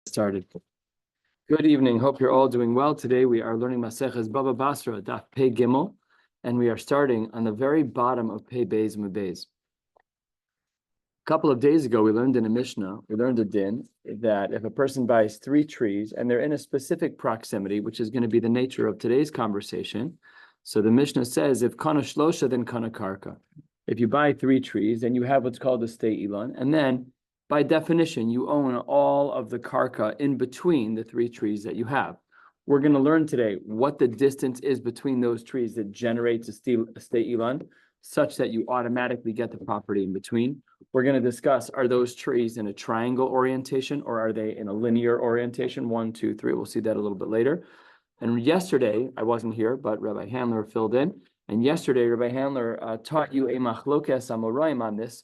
Started. Good evening. Hope you're all doing well. Today we are learning Maseches Bava Basra, Daf Pei Gimel, and we are starting on the very bottom of Pei Beis Mebez. A couple of days ago, we learned in a Mishnah, we learned a din that if a person buys 3 trees and they're in a specific proximity, which is going to be the nature of today's conversation. So the Mishnah says, if kana shlosha, then kana karka. If you buy 3 trees, then you have what's called a stei ilan, and then by definition, you own all of the karka in between the 3 trees that you have. We're going to learn today what the distance is between those trees that generates a stei ilan, such that you automatically get the property in between. We're going to discuss, are those trees in a triangle orientation or are they in a linear orientation? 1, 2, 3. We'll see that a little bit later. And yesterday, I wasn't here, but Rabbi Handler filled in. And yesterday, Rabbi Handler taught you a machlokes amoraim on this.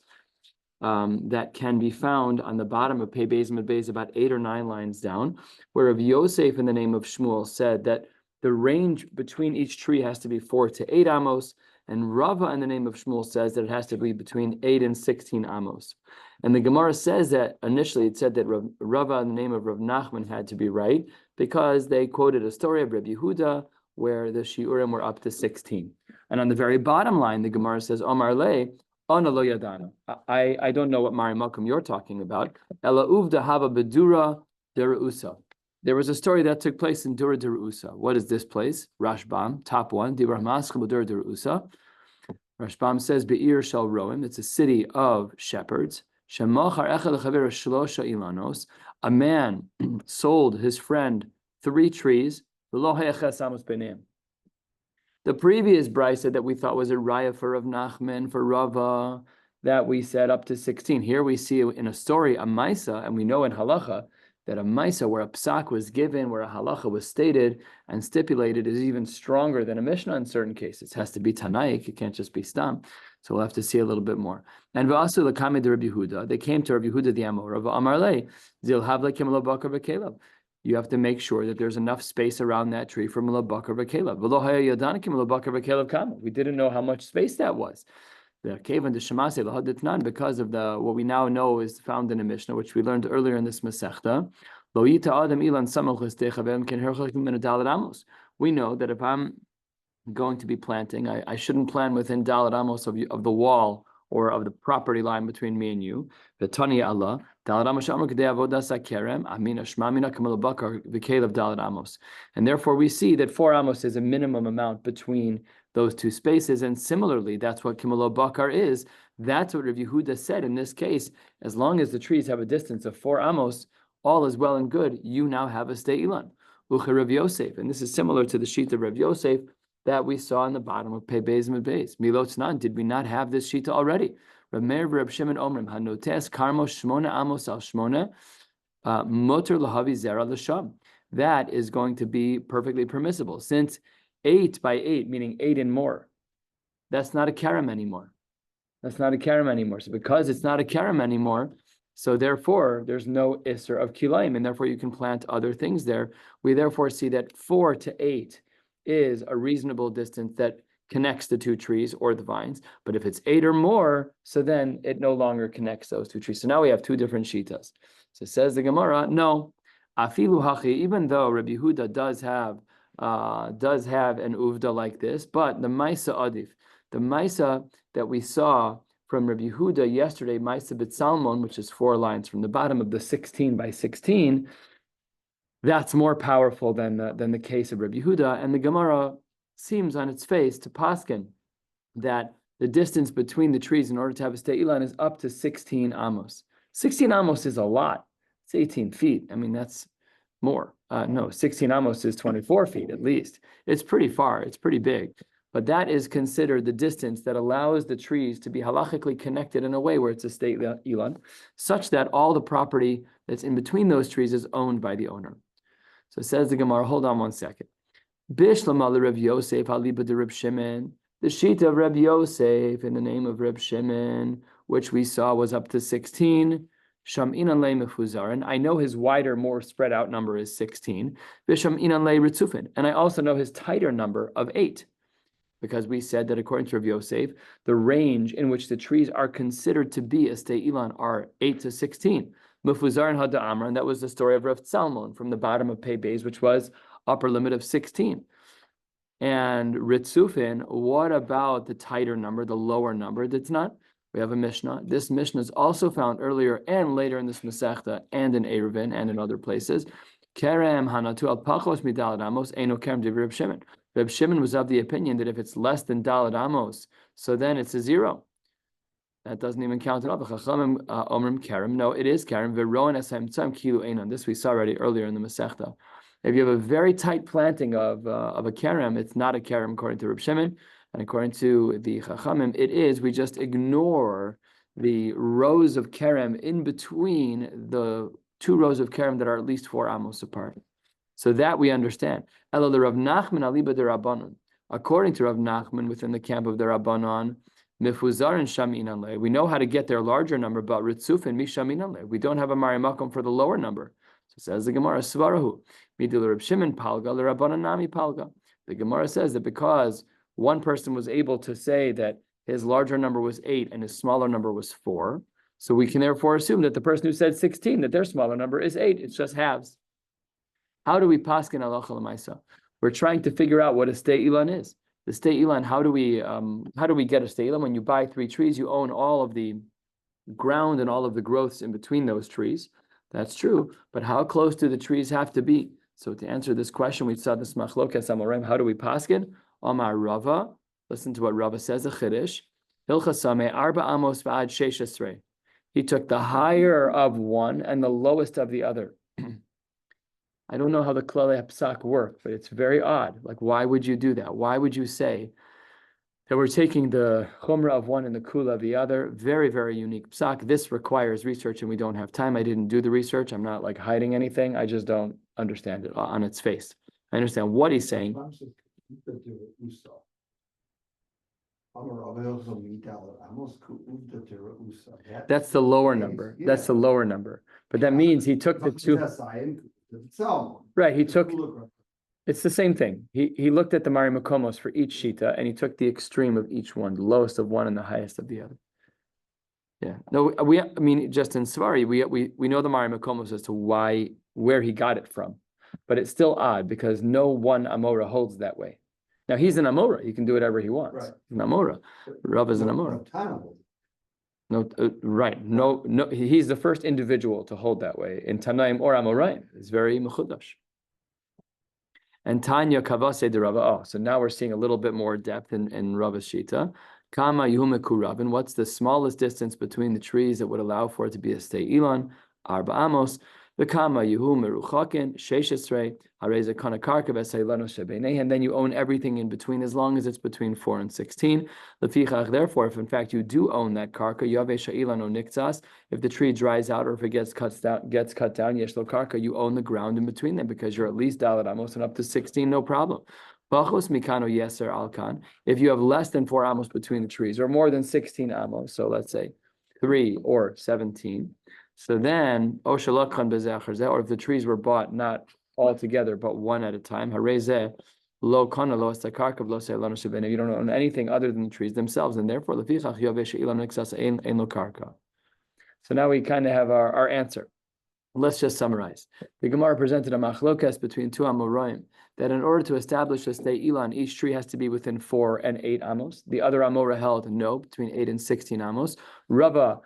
That can be found on the bottom of Pei Beis Mebez, about 8 or 9 lines down, where Rav Yosef in the name of Shmuel said that the range between each tree has to be 4 to 8 amos, and Rava in the name of Shmuel says that it has to be between 8 and 16 amos. And the Gemara says that initially it said that Rava in the name of Rav Nachman had to be right because they quoted a story of Rabbi Yehuda where the shiurim were up to 16. And on the very bottom line, the Gemara says, Omar Le, Ana lo yadana. I don't know what Mari Malcolm you're talking about. Ela uvda hava bedura dereusa. There was a story that took place in Dura dereusa. What is this place? Rashbam, top 1. Dibra maschel bedura dereusa. Rashbam says Be'ir shel roim. It's a city of shepherds. Shemachar echad lechaver shlosha ilanos. A man sold his friend 3 trees. V'lo ha'echad samos b'neim. The previous brisa that we thought was a raya for Rav Nachman, for Rava, that we said up to 16. Here we see in a story a maisa, and we know in halacha that a maisa where a psak was given, where a halacha was stated and stipulated, is even stronger than a mishnah in certain cases. It has to be tanaik, it can't just be stam. So we'll have to see a little bit more. And v'asu l'kamei de Rabbi Yehuda, they came to Rabbi Yehuda the Amor, Rav Amar Le, zil havle kimelo bakar v'kelev. You have to make sure that there's enough space around that tree for Milabakar V'Kelev. We didn't know how much space that was. The cave and the Shemase lahaditnan, because of what we now know is found in a Mishnah, which we learned earlier in this Masechta. We know that if I'm going to be planting, I shouldn't plant within Dalet Amos of the wall or of the property line between me and you. V'tani Allah. And therefore we see that 4 amos is a minimum amount between those 2 spaces. And similarly, that's what Kimelo Bakar is. That's what Rav Yehuda said in this case. As long as the trees have a distance of 4 amos, all is well and good. You now have a stei ilan. Ucha Rav Yosef. And this is similar to the sheet of Rav Yosef that we saw in the bottom of Pei Beis Mebez. Milotnan, did we not have this sheet already? Reb Meir v'Reb Shimon Omrim hanotes karmo shmona amos al shmona motor lahavi zera l'sham. That is going to be perfectly permissible since 8 by 8, meaning 8 and more. That's not a karam anymore. That's not a karam anymore. So because it's not a karam anymore, so therefore there's no isser of kilayim, and therefore you can plant other things there. We therefore see that 4 to 8 is a reasonable distance that connects the 2 trees or the vines. But if it's 8 or more, so then it no longer connects those 2 trees. So now we have 2 different shitas. So says the Gemara, no, afilu hachi, even though Rabbi Yehuda does have an uvda like this, but the maisa adif, the maisa that we saw from Rabbi Yehuda yesterday, maisa bit salmon, which is 4 lines from the bottom of the 16 by 16, that's more powerful than the case of Rabbi Yehuda. And the Gemara seems on its face to paskin that the distance between the trees in order to have a stei ilan is up to 16 amos. 16 amos is a lot. It's 18 feet. I mean, that's more. No, 16 amos is 24 feet at least. It's pretty far. It's pretty big. But that is considered the distance that allows the trees to be halachically connected in a way where it's a stei ilan, such that all the property that's in between those trees is owned by the owner. So it says the Gemara, hold on one second. Bishlama Reb Yosef aliba de Reb Shimon. The sheet of Reb Yosef in the name of Reb Shimon, which we saw was up to 16. Sham'inan le mefuzarin. I know his wider, more spread out number is 16. V'sham'inan le ritzufin. And I also know his tighter number of 8. Because we said that according to Rabbi Yosef, the range in which the trees are considered to be a stei ilan are 8 to 16. Mufuzar and Hada Amra, and that was the story of Rav Tzalmon from the bottom of Pei Beis, which was upper limit of 16. And Ritzufin, what about the tighter number, the lower number? That's not. We have a Mishnah. This Mishnah is also found earlier and later in this Masechta and in Eruvin and in other places. Kerem hanatu al pachos midalad amos eno kerem divrei Reb Shimon. Reb Shimon was of the opinion that if it's less than dalad amos, so then it's a 0. That doesn't even count it up. Omrim kerem. No, it is kerem. Veroan esem tzam kilu einon. This we saw already earlier in the Masechta. If you have a very tight planting of a kerem, it's not a kerem according to Reb Shimon, and according to the Chachamim, it is. We just ignore the rows of kerem in between the 2 rows of kerem that are at least 4 amos apart. So that we understand. Elo the Rav Nachman aliba de Rabbanon. According to Rav Nachman, within the camp of the Rabbanon, mifuzar and shaminan le. We know how to get their larger number, but ritzufin mi shaminan le. We don't have a marimakom for the lower number. So says the Gemara, Svarahu, Midil Reb Shimon Palga, L'Rabbanan Nami Palga. The Gemara says that because one person was able to say that his larger number was 8 and his smaller number was 4, so we can therefore assume that the person who said 16, that their smaller number is 8. It's just halves. How do we paskin halacha l'maisa? We're trying to figure out what a stei ilan is. The stei ilan, how do we get a stei ilan? When you buy 3 trees, you own all of the ground and all of the growths in between those trees. That's true, but how close do the trees have to be? So to answer this question, we saw this machlokas amorim. How do we paskin? Amar Rava. Listen to what Rava says. A chiddush. Hilchasame arba amos v'ad sheish esrei. He took the higher of one and the lowest of the other. I don't know how the klalei hapsak work, but it's very odd. Like, why would you do that? Why would you say that we're taking the chumrah of one and the kula of the other? Very, very unique psak. This requires research, and we don't have time. I didn't do the research. I'm not like hiding anything. I just don't understand it on its face. I understand what he's saying. That's the lower number. That's the lower number. But that means he took the 2. Right. He took. It's the same thing. He looked at the Mari Makomos for each Shita, and he took the extreme of each one, the lowest of one and the highest of the other. Yeah. No, I mean, just in Svari, we know the Mari Makomos as to where he got it from, but it's still odd because no one Amora holds that way. Now he's an Amora; he can do whatever he wants. Right. An Amora, Rav is an Amora. No, right. No. He's the first individual to hold that way in Tanaim or Amoraim. It's very mechudash. And Tanya Kavase de Rava. Oh, so now we're seeing a little bit more depth in Rava's Shita. Kama Yuhumeku Rabin. What's the smallest distance between the trees that would allow for it to be a stei ilan? Arba amos. The Kama Yuhu Meruchakin Sheish Esrei Hareza Kanakarka Vesailano Shebeinei. And then you own everything in between as long as it's between 4 and 16. Lefichach. Therefore, if in fact you do own that karka, Yave Shailano Niktzas. If the tree dries out or if it gets cut down, Yeshlo Karka, you own the ground in between them because you're at least Dalad Amos and up to 16, no problem. Bachos Mikano Yeser Alkan. If you have less than 4 amos between the trees or more than 16 amos, so let's say 3 or 17. So then, or if the trees were bought not all together but one at a time, if you don't own anything other than the trees themselves, and therefore so now we kind of have our answer. Let's just summarize. The Gemara presented a machlokas between 2 amoraim that in order to establish a stei ilan, each tree has to be within 4 and 8 amos. The other amora held no, between 8 and 16 amos. Rava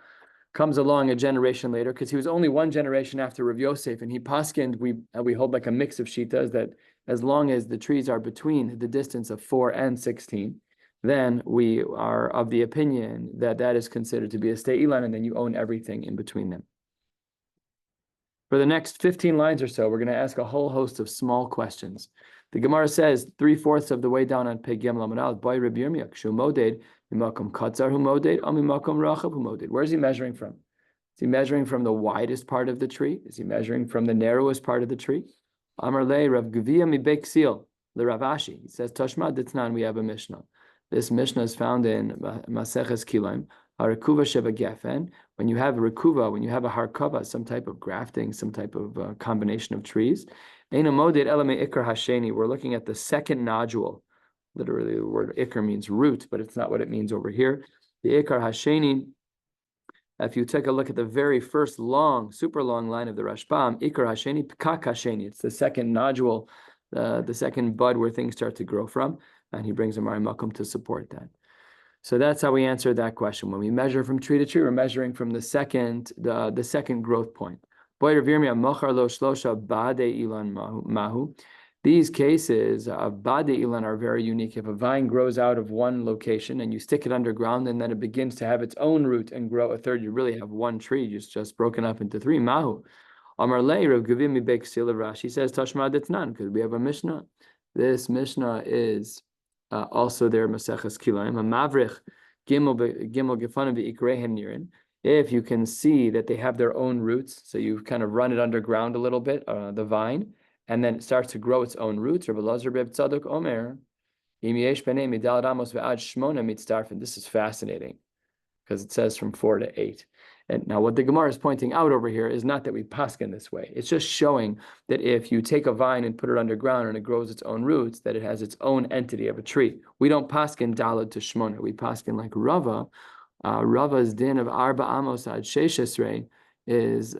comes along a generation later because he was only 1 generation after Rav Yosef, and he paskind, we hold like a mix of shitas that as long as the trees are between the distance of 4 and 16, then we are of the opinion that that is considered to be a stei ilan, and then you own everything in between them. For the next 15 lines or so, we're going to ask a whole host of small questions. The Gemara says 3/4 of the way down on Pei Gimel Amud Aleph, by Rabbi Yirmiyah, Kshu Moded, Mimakom Katzar Hu Moded, or Mimakom Rachav Hu Moded. Where is he measuring from? Is he measuring from the widest part of the tree? Is he measuring from the narrowest part of the tree? Amar Le Rav Gevia mi Beksil, the Rav Ashi. He says, Tashma Ditnan, we have a Mishnah. This Mishnah is found in Maseches Kilaim. Harkuva Sheva Gefen. When you have a rekuva, when you have a harkava, some type of grafting, some type of combination of trees. Eina moded elame ikar hasheni. We're looking at the second nodule. Literally, the word ikar means root, but it's not what it means over here. The ikar hasheni If you take a look at the very first long, super long line of the Rashbam, Ikar Hasheni, Pkak Hasheni, it's the second nodule, the second bud where things start to grow from, and he brings a Mari Makom to support that. So that's how we answer that question. When we measure from tree to tree, we're measuring from the second growth point. These cases of Bade Ilan are very unique. If a vine grows out of one location and you stick it underground and then it begins to have its own root and grow a third, you really have one tree just broken up into three. Mahu. Amar Lei Rav Gavim Mibek Sila Rashi says Tashma Detnan, because we have a Mishnah. This Mishnah is also their Maseches Kilayim. A Mavrich Gimel Gefana V'Ikrehen Nirin. If you can see that they have their own roots, so you kind of run it underground a little bit, the vine, and then it starts to grow its own roots. Rabbi Lazar Beb Tzadok Omer, this is fascinating because it says from 4 to 8. And now what the Gemara is pointing out over here is not that we paskin this way. It's just showing that if you take a vine and put it underground and it grows its own roots, that it has its own entity of a tree. We don't paskin dalad to shmona. We paskin like Rava. Rava's din of Arba Amos ad Sheshesrei is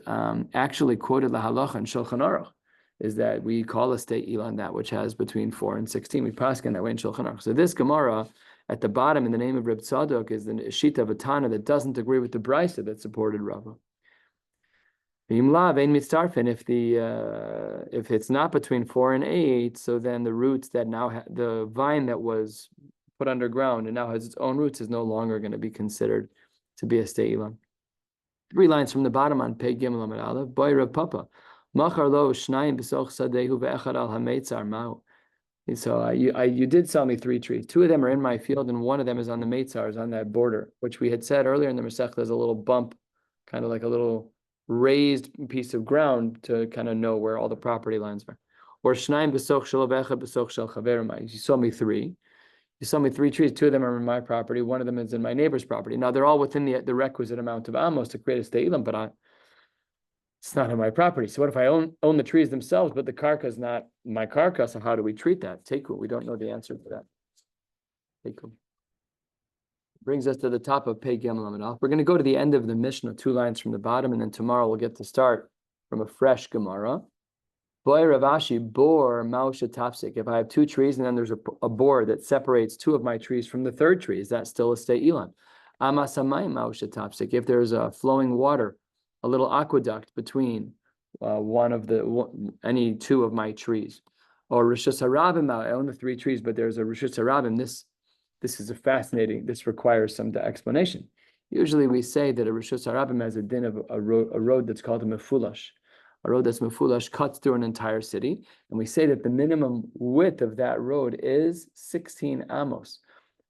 actually quoted lahalacha in Shulchan Aruch, is that we call a state ilan that which has between 4 and 16. We paskin that way in Shulchan Aruch. So this Gemara at the bottom in the name of Reb Tzadok is the Shita of a Tana that doesn't agree with the Brisa that supported Rava. If it's not between 4 and 8, so then the roots that now the vine that was put underground and now has its own roots is no longer going to be considered to be a state ilan. 3 lines from the bottom on Pei Gimel Amud Aleph. Boy Rav Papa, Machar lo shnayim b'soch sadehu ve'echad al hametzar ma'u. So you did sell me 3 trees. 2 of them are in my field, and 1 of them is on the Meitzars, on that border, which we had said earlier in the Masech. There's a little bump, kind of like a little raised piece of ground to kind of know where all the property lines are. Or Shnaim b'soch shel avecha b'soch shel chaver mai. You sold me 3. You sold me 3 trees. 2 of them are in my property. 1 of them is in my neighbor's property. Now they're all within the requisite amount of amos to create a state ilam, but it's not on my property. So what if I own the trees themselves, but the karka is not my karka? So how do we treat that? Teku. We don't know the answer to that. Teku. Brings us to the top of Pei Gimel Amud Aleph. We're going to go to the end of the Mishnah, 2 lines from the bottom, and then tomorrow we'll get to start from a fresh Gemara. Boy Ravashi, bor mausha tapsik. If I have 2 trees and then there's a bore that separates 2 of my trees from the 3rd tree, is that still a state ilan? Amasamai mausha tapsik. If there's a flowing water, a little aqueduct between any 2 of my trees, or Rishus Harabim. I own the 3 trees, but there's a Rishus Harabim. This is fascinating. This requires some explanation. Usually, we say that a Rishus Harabim has a din of a road that's called a mefulash. A road that's mefulash cuts through an entire city, and we say that the minimum width of that road is 16 amos.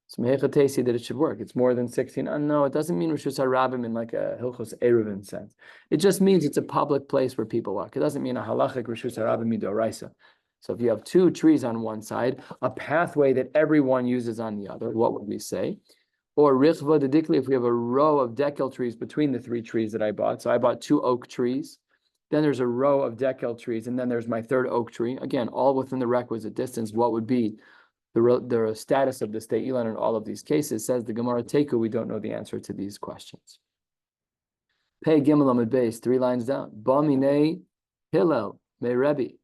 So mehechatesi that it should work. It's more than 16. No, it doesn't mean Rishus Harabim in like a Hilchos Eruvin sense. It just means it's a public place where people walk. It doesn't mean a halachic Rishus Harabim midoraisa. So if you have 2 trees on one side, a pathway that everyone uses on the other, what would we say? Or richva dedikli, if we have a row of dekel trees between the 3 trees that I bought. So I bought 2 oak trees. Then there's a row of dekel trees, and then there's my 3rd oak tree. Again, all within the requisite distance. What would be the status of the state ilan in all of these cases? Says the Gemara Teku, we don't know the answer to these questions. Pei Gimel Amud Beis, 3 lines down. Ba minei Hillel me Rebbe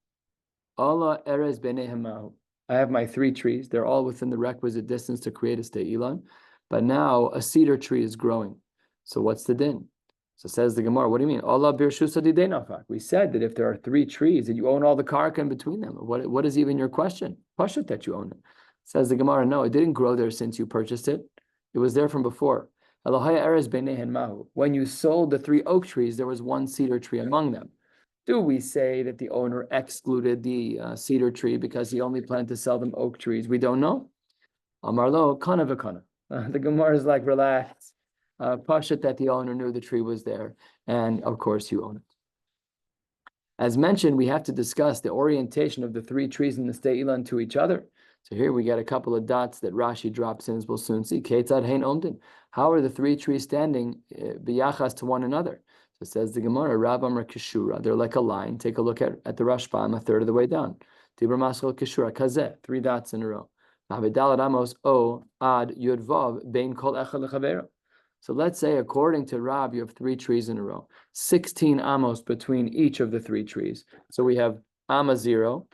Allah Erez Bnei Hamahu. I have my 3 trees. They're all within the requisite distance to create a state ilan. But now a cedar tree is growing. So what's the din? So says the Gemara, what do you mean? Allah birshusa dideinafak. We said that if there are 3 trees and you own all the karka in between them, what is even your question? Pashut that you own it. Says the Gemara, no, it didn't grow there since you purchased it. It was there from before. When you sold the 3 oak trees, there was 1 cedar tree among them. Do we say that the owner excluded the cedar tree because he only planned to sell them oak trees? We don't know. Amarlo, kana v'kana. The Gemara is like, relax. Pashut that the owner knew the tree was there, and of course you own it. As mentioned, we have to discuss the orientation of the 3 trees in the state ilan to each other. So here we get a couple of dots that Rashi drops in, as we'll soon see. Ketzad hein omdin. How are the 3 trees standing biyachas to one another? So it says the Gemara, Rabam Kishura. They're like a line. Take a look at the Rashbam, a third of the way down. Tibra Maschel Kishura Kazeh, 3 dots in a row. Navidal Ramos O Ad Yud Vav Bein Kol Echad Lechavera. So let's say, according to Rab, you have 3 trees in a row, 16 amos between each of the 3 trees. So we have amma 0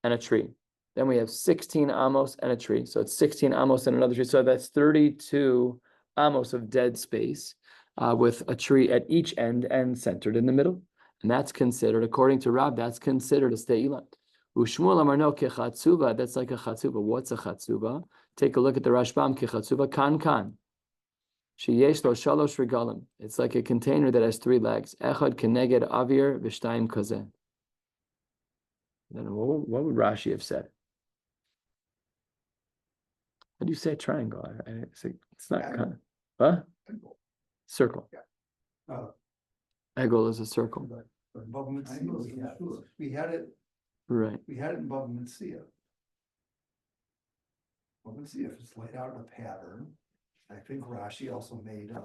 and a tree. Then we have 16 amos and a tree. So it's 16 amos and another tree. So that's 32 amos of dead space with a tree at each end and centered in the middle. And that's considered, according to Rab, that's considered a steilan. Ushmuel amarno kechatzuva, that's like a chatzuva. What's a chatzuva? Take a look at the Rashbam, kechatzuva kan. Sheyesh lo shalosh regalim. It's like a container that has 3 legs. Echad keneged avir v'shtayim kazeh. Then what would Rashi have said? How do you say triangle? It's not kind of, huh? Circle. Yeah. Egel is a circle. But Bava Metzia, we had it. Right. We had it in Bava Metzia. Bava Metzia, if it's laid out in a pattern, I think Rashi also made a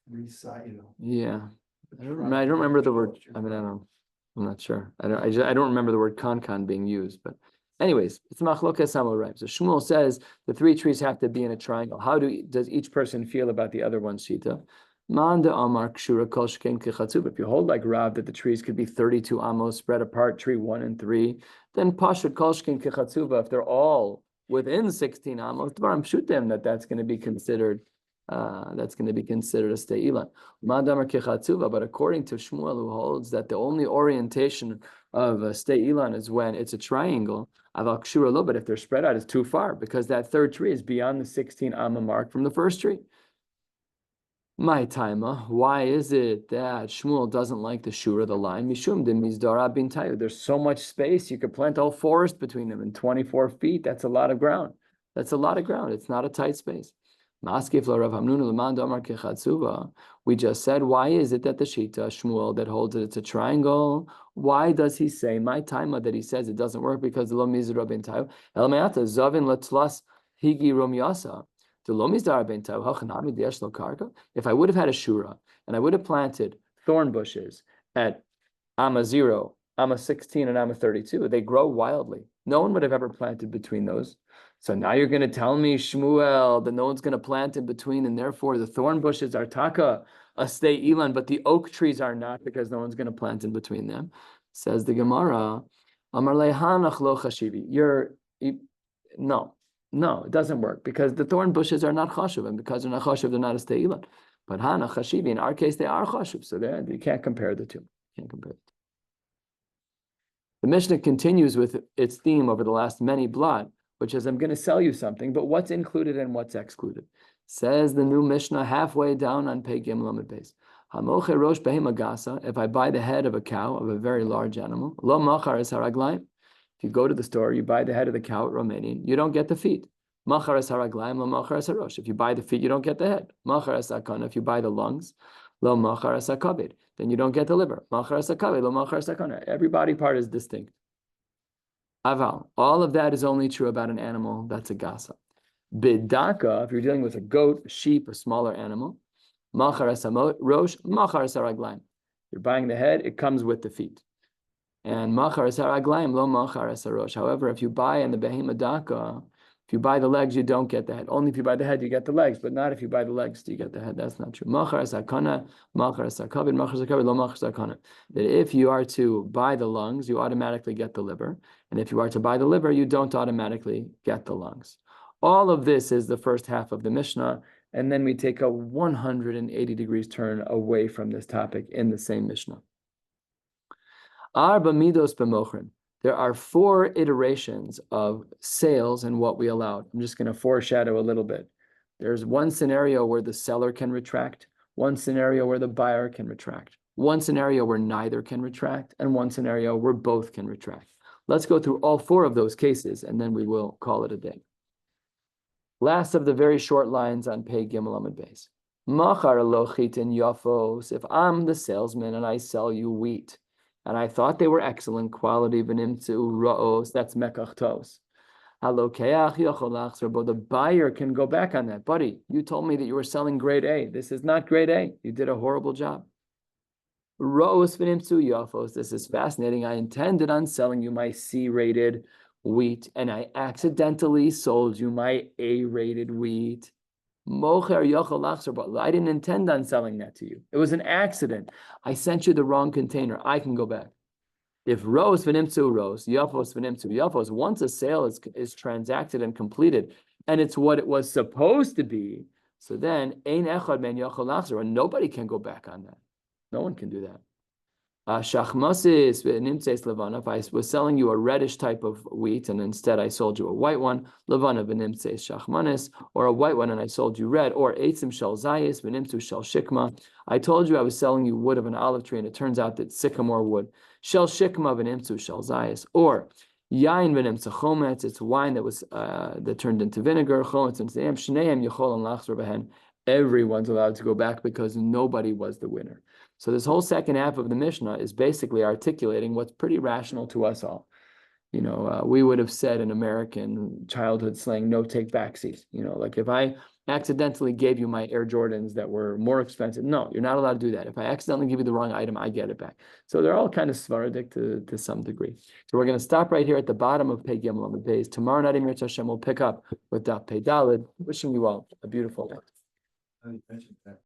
reside, Yeah. I don't remember the word. I mean, I'm not sure. I don't remember the word kan being used, but anyways, it's machlokas hamoraim. So Shmuel says the 3 trees have to be in a triangle. How does each person feel about the other one's shita? Manda amar kshura kol sheken kechatzuv. If you hold like Rav that the trees could be 32 amos spread apart, tree 1 and 3, then pashut kol sheken kechatzuva. If they're all within 16 amos, dvarim pshutim that's going to be considered. That's going to be considered a steilan. Madamar kechatzuva, but according to Shmuel, who holds that the only orientation of a steilan is when it's a triangle, aval kshura lo, but if they're spread out, it's too far because that 3rd tree is beyond the 16 amma mark from the 1st tree. My taima, why is it that Shmuel doesn't like the shiur of the line? Mishum de mizdara bin tayu. There's so much space, you could plant a whole forest between them in 24 feet. That's a lot of ground. That's a lot of ground. It's not a tight space. Maskef lo Rav Hamnun l'man damar kechatzuva. We just said, why is it that the Shita Shmuel that holds it, it's a triangle? Why does he say my taima that he says it doesn't work because the lo mizdara bin tayu? El me'ata zavin latlas higi rom yasa. If I would have had a shura and I would have planted thorn bushes at Amma 0, Amma 16, and Amma 32, they grow wildly. No one would have ever planted between those. So now you're going to tell me, Shmuel, that no one's going to plant in between, and therefore the thorn bushes are taka, a stay elan, but the oak trees are not because no one's going to plant in between them. Says the Gemara, Amar lehanach lo chashivi. No, it doesn't work because the thorn bushes are not chashuv, and because they're not chashuv, they're not a steilan. But hana chashivi, in our case, they are chashuv. So you can't compare the two. The Mishnah continues with its theme over the last many blot, which is I'm going to sell you something, but what's included and what's excluded? Says the new Mishnah halfway down on Pei Gimel Amud Beis. Hamoche rosh behema gasa. If I buy the head of a cow, of a very large animal, lo machar es haraglaim. If you go to the store, you buy the head of the cow at Romanian, you don't get the feet. Machar es haraglaim, lo machar es harosh. If you buy the feet, you don't get the head. Machar es hakana. If you buy the lungs, lo machar es hakabed. Then you don't get the liver. Machar es hakabed, lo machar es hakana. Every body part is distinct. Aval. All of that is only true about an animal that's a gasa. Bidaka, if you're dealing with a goat, a sheep, a smaller animal, machar es harosh, machar es haraglaim. You're buying the head, it comes with the feet. And machar es haraglaim, lo machar es harosh. However, if you buy in the behema daka, if you buy the legs, you don't get the head. Only if you buy the head, you get the legs, but not if you buy the legs, do you get the head. That's not true. Machar es hakana, machar es hakavod, machar es hakavod, lo machar es hakana. That if you are to buy the lungs, you automatically get the liver. And if you are to buy the liver, you don't automatically get the lungs. All of this is the first half of the Mishnah. And then we take a 180 degrees turn away from this topic in the same Mishnah. Arba midos b'mochrin. There are 4 iterations of sales and what we allowed. I'm just going to foreshadow a little bit. There's one scenario where the seller can retract, one scenario where the buyer can retract, one scenario where neither can retract, and one scenario where both can retract. Let's go through all 4 of those cases, and then we will call it a day. Last of the very short lines on Pei Gimel Amud Beis. Machar lochitin yafos. If I'm the salesman and I sell you wheat, and I thought they were excellent quality, v'nimtzu ra'os, that's mekachtos. Halokeach yocholach, but the buyer can go back on that. Buddy, you told me that you were selling grade A. This is not grade A. You did a horrible job. Ra'os v'nimtzu yafos, this is fascinating. I intended on selling you my C-rated wheat, and I accidentally sold you my A-rated wheat. Mocher yochel lachzor, but I didn't intend on selling that to you. It was an accident. I sent you the wrong container. I can go back. If ros v'nimtzu ros, yafos v'nimtzu yafos, once a sale is transacted and completed, and it's what it was supposed to be, so then ein echad men yochel lachzor, and nobody can go back on that. No one can do that. Shachmasis v'nimtzeis levana. If I was selling you a reddish type of wheat, and instead I sold you a white one, levana v'nimtzeis shachmanis, or a white one and I sold you red, or eitzim shel zayis v'nimtzu shel shikma. I told you I was selling you wood of an olive tree, and it turns out that sycamore wood. Shel shikma v'nimtzu shel zayis, or yain v'nimtzu chometz. It's wine that was that turned into vinegar. Chometz and sneim shneim yechol and lachzor behen. Everyone's allowed to go back because nobody was the winner. So this whole second half of the Mishnah is basically articulating what's pretty rational to us all. You know, we would have said in American childhood slang, no take backsies. You know, like if I accidentally gave you my Air Jordans that were more expensive, no, you're not allowed to do that. If I accidentally give you the wrong item, I get it back. So they're all kind of Svaradic to some degree. So we're going to stop right here at the bottom of Pei Gimel on the base. Tomorrow night, Emir Hashem will pick up with Daf Pei Daled. Wishing you all a beautiful night. I mentioned that.